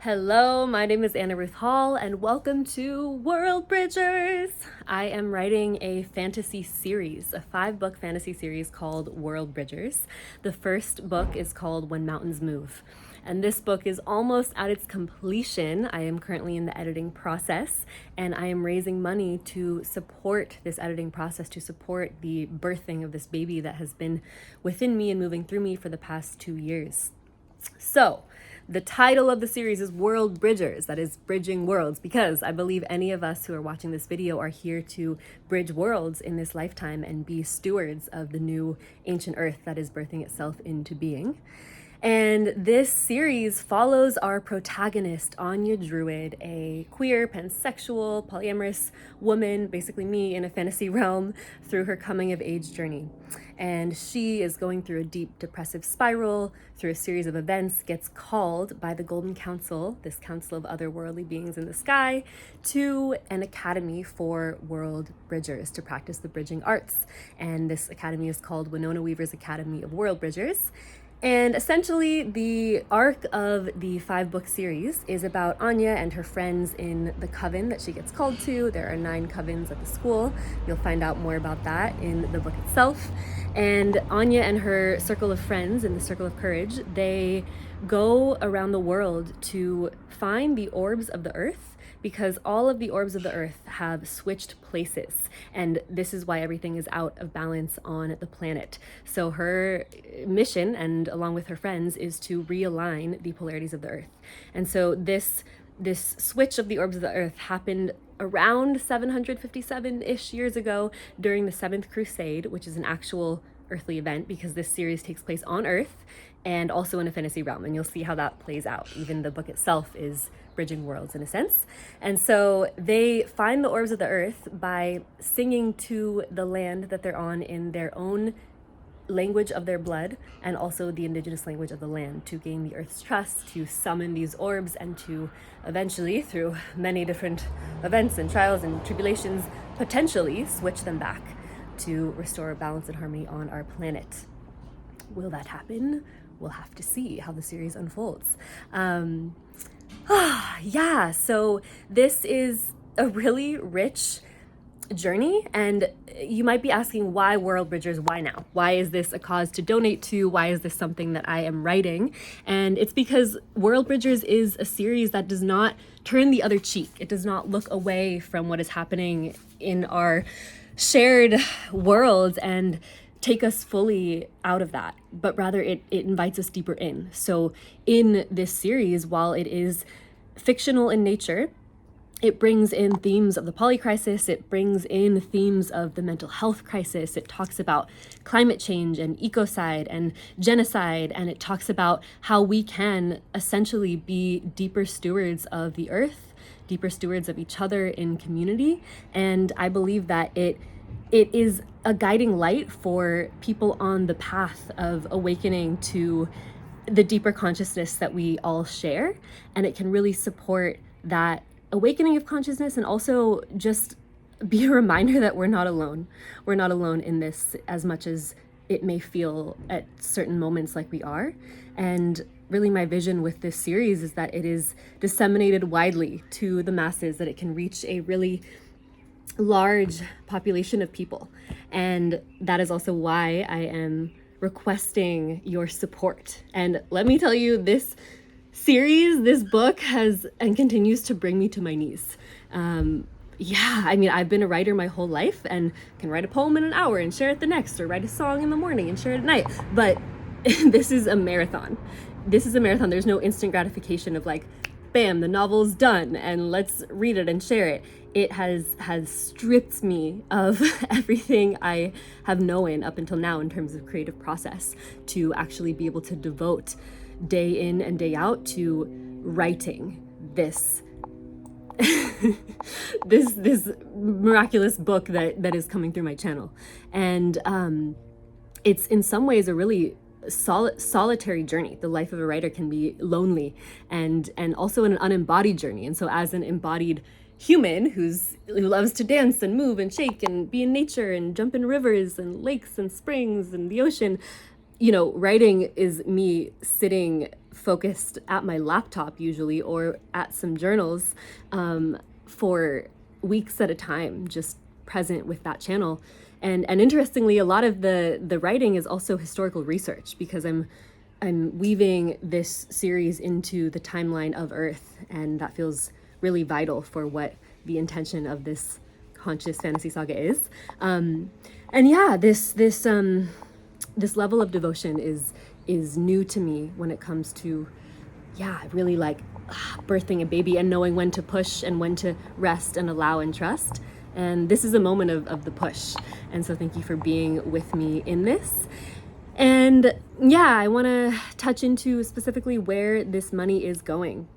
Hello, my name is Anna Ruth Hall, and welcome to World Bridgers. I am writing a fantasy series, a 5-book fantasy series called World Bridgers. The first book is called When Mountains Move, and this book is almost at its completion. I am currently in the editing process, and I am raising money to support this editing process, to support the birthing of this baby that has been within me and moving through me for the past 2 years. So, the title of the series is World Bridgers, that is bridging worlds, because I believe any of us who are watching this video are here to bridge worlds in this lifetime and be stewards of the new ancient earth that is birthing itself into being. And this series follows our protagonist, Anya Druid, a queer, pansexual, polyamorous woman, basically me in a fantasy realm, through her coming of age journey. And she is going through a deep depressive spiral through a series of events, gets called by the Golden Council, this council of otherworldly beings in the sky, to an academy for world bridgers to practice the bridging arts. And this academy is called Winona Weaver's Academy of World Bridgers. And essentially, the arc of the 5-book series is about Anya and her friends in the coven that she gets called to. There are 9 covens at the school. You'll find out more about that in the book itself. And Anya and her circle of friends in the Circle of Courage, they go around the world to find the orbs of the earth, because all of the orbs of the earth have switched places, and this is why everything is out of balance on the planet. So her mission, and along with her friends, is to realign the polarities of the earth. And so this switch of the orbs of the earth happened around 757-ish years ago during the 7th Crusade, which is an actual earthly event, because this series takes place on Earth and also in a fantasy realm, and you'll see how that plays out. Even the book itself is bridging worlds in a sense. And so they find the orbs of the earth by singing to the land that they're on in their own language of their blood, and also the indigenous language of the land, to gain the earth's trust, to summon these orbs, and to eventually, through many different events and trials and tribulations, potentially switch them back to restore balance and harmony on our planet. Will that happen? We'll have to see how the series unfolds. Yeah, so this is a really rich journey, and you might be asking, why World Bridgers? Why now? Why is this a cause to donate to? Why is this something that I am writing? And it's because World Bridgers is a series that does not turn the other cheek. It does not look away from what is happening in our shared world and take us fully out of that, but rather it invites us deeper in. So in this series, while it is fictional in nature, it brings in themes of the polycrisis, it brings in themes of the mental health crisis, it talks about climate change and ecocide and genocide, and it talks about how we can essentially be deeper stewards of the earth, deeper stewards of each other in community. And I believe that it is a guiding light for people on the path of awakening to the deeper consciousness that we all share. And it can really support that awakening of consciousness, and also just be a reminder that we're not alone. We're not alone in this, as much as it may feel at certain moments like we are. And really my vision with this series is that it is disseminated widely to the masses, that it can reach a really large population of people. And that is also why I am requesting your support. And let me tell you, this series, this book has and continues to bring me to my knees. I mean, I've been a writer my whole life and can write a poem in an hour and share it the next, or write a song in the morning and share it at night. But this is a marathon. This is a marathon. There's no instant gratification of like, bam, the novel's done and let's read it and share it. It has stripped me of everything I have known up until now in terms of creative process, to actually be able to devote day in and day out to writing this this miraculous book that is coming through my channel. And it's in some ways a really solitary journey. The life of a writer can be lonely and also an unembodied journey. And so as an embodied human who loves to dance and move and shake and be in nature and jump in rivers and lakes and springs and the ocean, you know, writing is me sitting focused at my laptop usually, or at some journals, for weeks at a time, just present with that channel. And interestingly, a lot of the writing is also historical research, because I'm weaving this series into the timeline of Earth, and that feels really vital for what the intention of this conscious fantasy saga is. And yeah, this level of devotion is new to me when it comes to, yeah, really like birthing a baby and knowing when to push and when to rest and allow and trust. And this is a moment of the push. And so thank you for being with me in this. And yeah, I want to touch into specifically where this money is going.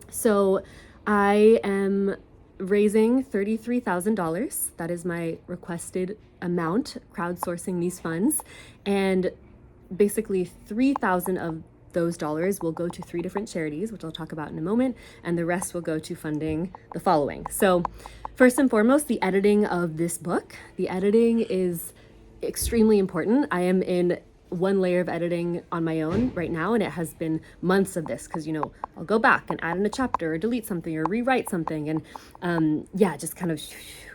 So I am raising $33,000. That is my requested amount, crowdsourcing these funds. And basically 3,000 of those dollars will go to 3 different charities, which I'll talk about in a moment, and the rest will go to funding the following. So first and foremost, the editing of this book. The editing is extremely important. I am in one layer of editing on my own right now, and it has been months of this, because, you know, I'll go back and add in a chapter or delete something or rewrite something, and yeah, just kind of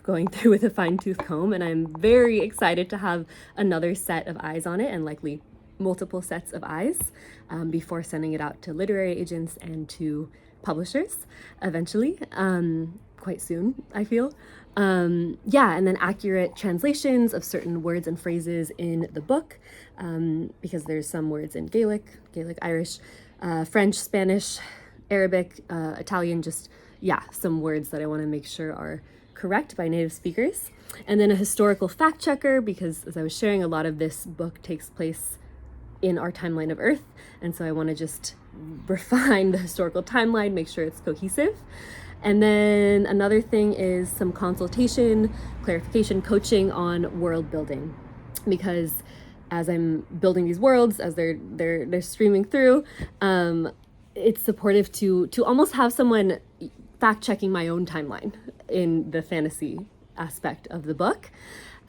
going through with a fine-tooth comb. And I'm very excited to have another set of eyes on it, and likely multiple sets of eyes, before sending it out to literary agents and to publishers eventually, quite soon, I feel. Yeah, and then accurate translations of certain words and phrases in the book, because there's some words in Gaelic, Irish, French, Spanish, Arabic, Italian, just, yeah, some words that I want to make sure are correct by native speakers. And then a historical fact checker, because as I was sharing, a lot of this book takes place in our timeline of Earth. And so I want to just refine the historical timeline, make sure it's cohesive. And then another thing is some consultation, clarification, coaching on world building, because as I'm building these worlds, as they're streaming through, it's supportive to almost have someone fact checking my own timeline in the fantasy aspect of the book,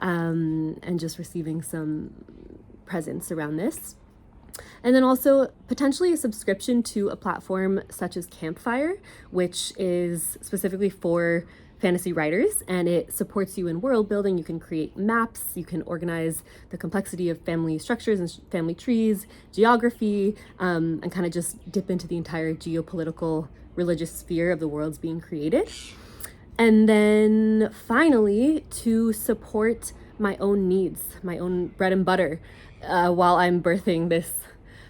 and just receiving some presence around this. And then also potentially a subscription to a platform such as Campfire, which is specifically for fantasy writers, and it supports you in world building. You can create maps, you can organize the complexity of family structures and family trees, geography, and kind of just dip into the entire geopolitical religious sphere of the worlds being created. And then finally, to support my own needs, my own bread and butter, while I'm birthing this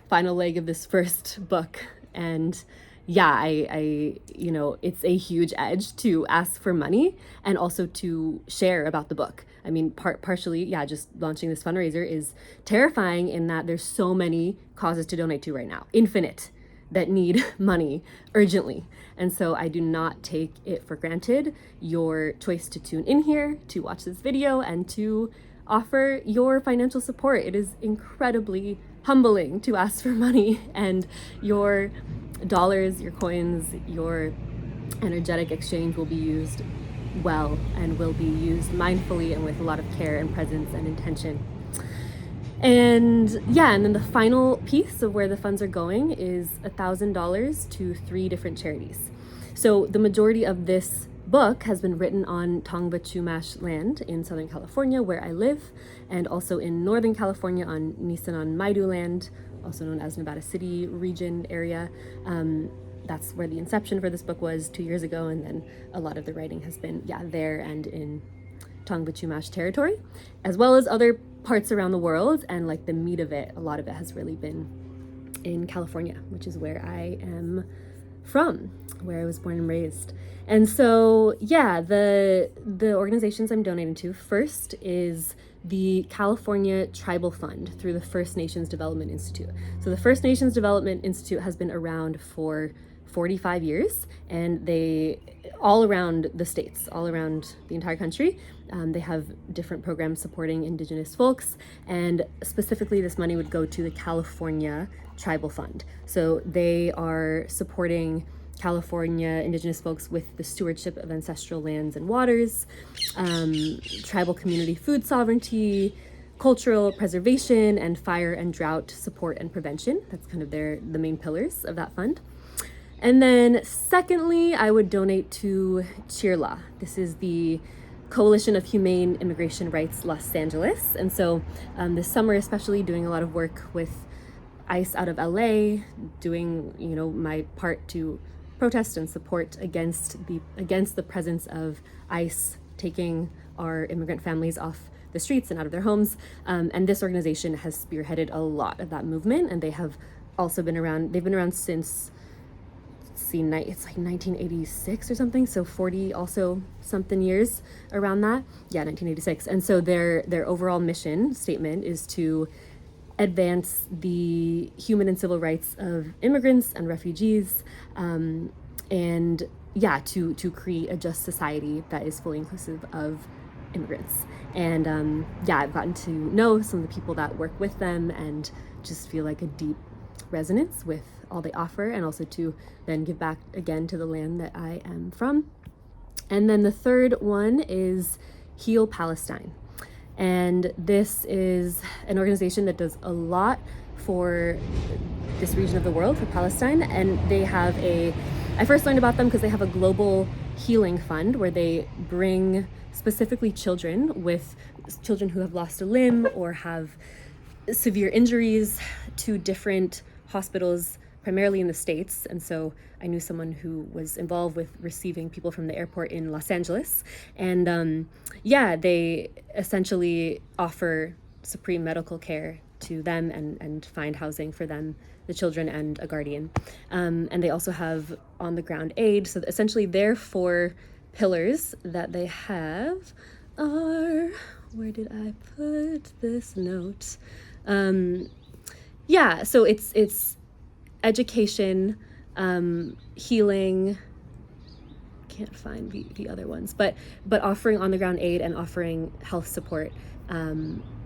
final leg of this first book. And yeah, I you know, it's a huge edge to ask for money and also to share about the book. I mean, partially, yeah, just launching this fundraiser is terrifying in that there's so many causes to donate to right now, infinite, that need money urgently. And so I do not take it for granted your choice to tune in here, to watch this video, and to offer your financial support. It is incredibly humbling to ask for money, and your dollars, your coins, your energetic exchange will be used well, and will be used mindfully and with a lot of care and presence and intention. And yeah, and then the final piece of where the funds are going is $1,000 to 3 different charities. So the majority of this book has been written on Tongva Chumash land in Southern California, where I live, and also in Northern California on Nisenan Maidu land, also known as Nevada City region area. That's where the inception for this book was 2 years ago, and then a lot of the writing has been, yeah, there and in Tongva Chumash territory, as well as other parts around the world. And like the meat of it, a lot of it has really been in California, which is where I am from, where I was born and raised. And so, yeah, the organizations I'm donating to first is the California Tribal Fund through the First Nations Development Institute. So the First Nations Development Institute has been around for 45 years, and they all around the states, all around the entire country. They have different programs supporting Indigenous folks, and specifically this money would go to the California Tribal Fund. So they are supporting California Indigenous folks with the stewardship of ancestral lands and waters, tribal community food sovereignty, cultural preservation and fire and drought support and prevention. That's kind of the main pillars of that fund. And then secondly, I would donate to CHIRLA. This is the Coalition of Humane Immigration Rights Los Angeles. And so this summer, especially doing a lot of work with ICE out of LA, doing, my part to protest and support against the presence of ICE taking our immigrant families off the streets and out of their homes. And this organization has spearheaded a lot of that movement. And they have also been around, they've been around since, it's like 1986 or something. So 40 also something years around that. Yeah, 1986. And so their overall mission statement is to advance the human and civil rights of immigrants and refugees, and to create a just society that is fully inclusive of immigrants. And I've gotten to know some of the people that work with them and just feel like a deep resonance with all they offer, and also to then give back again to the land that I am from. And then the third one is Heal Palestine. And this is an organization that does a lot for this region of the world, for Palestine. And they have I first learned about them because they have a global healing fund where they bring specifically children who have lost a limb or have severe injuries to different hospitals, primarily in the States. And so I knew someone who was involved with receiving people from the airport in Los Angeles. And they essentially offer supreme medical care to them and find housing for them, the children, and a guardian. And they also have on the ground aid. So essentially their 4 pillars that they have are, where did I put this note? So it's education, healing, can't find the other ones, but offering on the ground aid and offering health support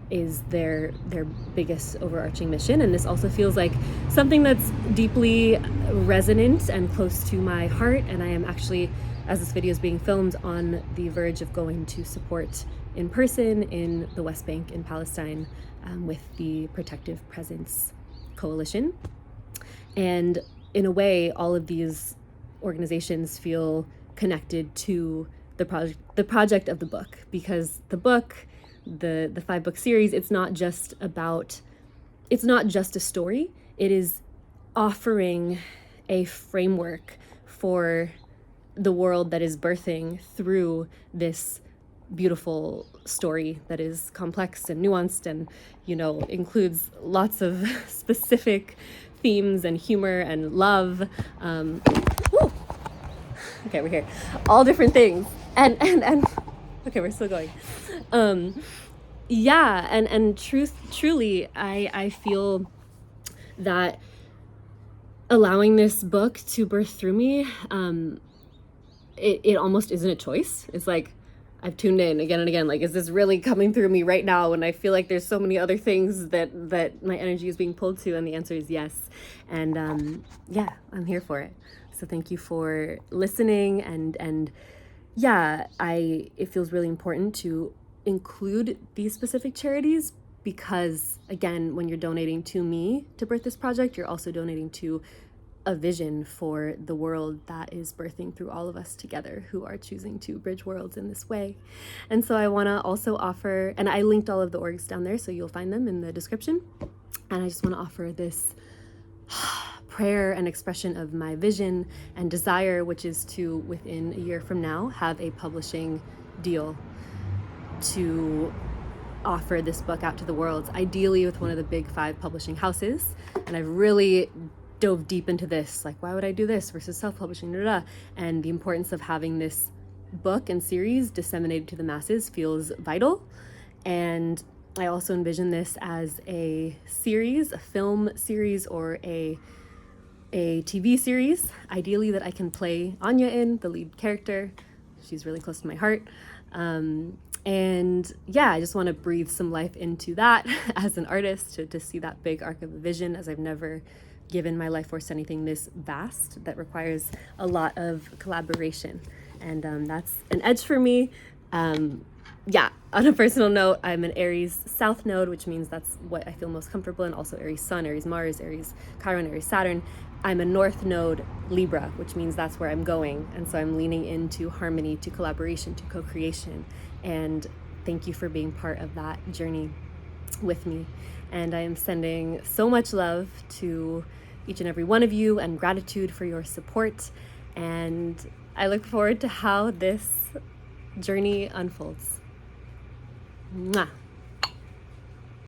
is their biggest overarching mission. And this also feels like something that's deeply resonant and close to my heart. And I am actually, as this video is being filmed, on the verge of going to support in person in the West Bank in Palestine with the Protective Presence Coalition. And in a way, all of these organizations feel connected to the project of the book, because the book, the 5-book series, it's not just a story. It is offering a framework for the world that is birthing through this beautiful story that is complex and nuanced and, includes lots of specific themes and humor and love. Okay, we're here. All different things. And okay, we're still going. Truly, I feel that allowing this book to birth through me, it almost isn't a choice. It's like I've tuned in again and again, like, is this really coming through me right now? And I feel like there's so many other things that my energy is being pulled to, and the answer is yes. And I'm here for it. So thank you for listening. And it feels really important to include these specific charities, because again, when you're donating to me to birth this project, you're also donating to a vision for the world that is birthing through all of us together who are choosing to bridge worlds in this way. And so I want to also offer, and I linked all of the orgs down there, so you'll find them in the description. And I just want to offer this prayer and expression of my vision and desire, which is to, within a year from now, have a publishing deal to offer this book out to the world, ideally with one of the big 5 publishing houses. And I've really dove deep into this, like, why would I do this versus self-publishing, and the importance of having this book and series disseminated to the masses feels vital. And I also envision this as a series, a film series, or a TV series, ideally that I can play Anya in, the lead character. She's really close to my heart. I just want to breathe some life into that as an artist, to see that big arc of a vision, as I've never given my life force to anything this vast that requires a lot of collaboration. And that's an edge for me. yeah, on a personal note, I'm an Aries South node, which means that's what I feel most comfortable in. Also Aries Sun, Aries Mars, Aries Chiron, Aries Saturn. I'm a North node Libra, which means that's where I'm going. And so I'm leaning into harmony, to collaboration, to co-creation. And thank you for being part of that journey with me. And I am sending so much love to each and every one of you and gratitude for your support. And I look forward to how this journey unfolds. Mwah.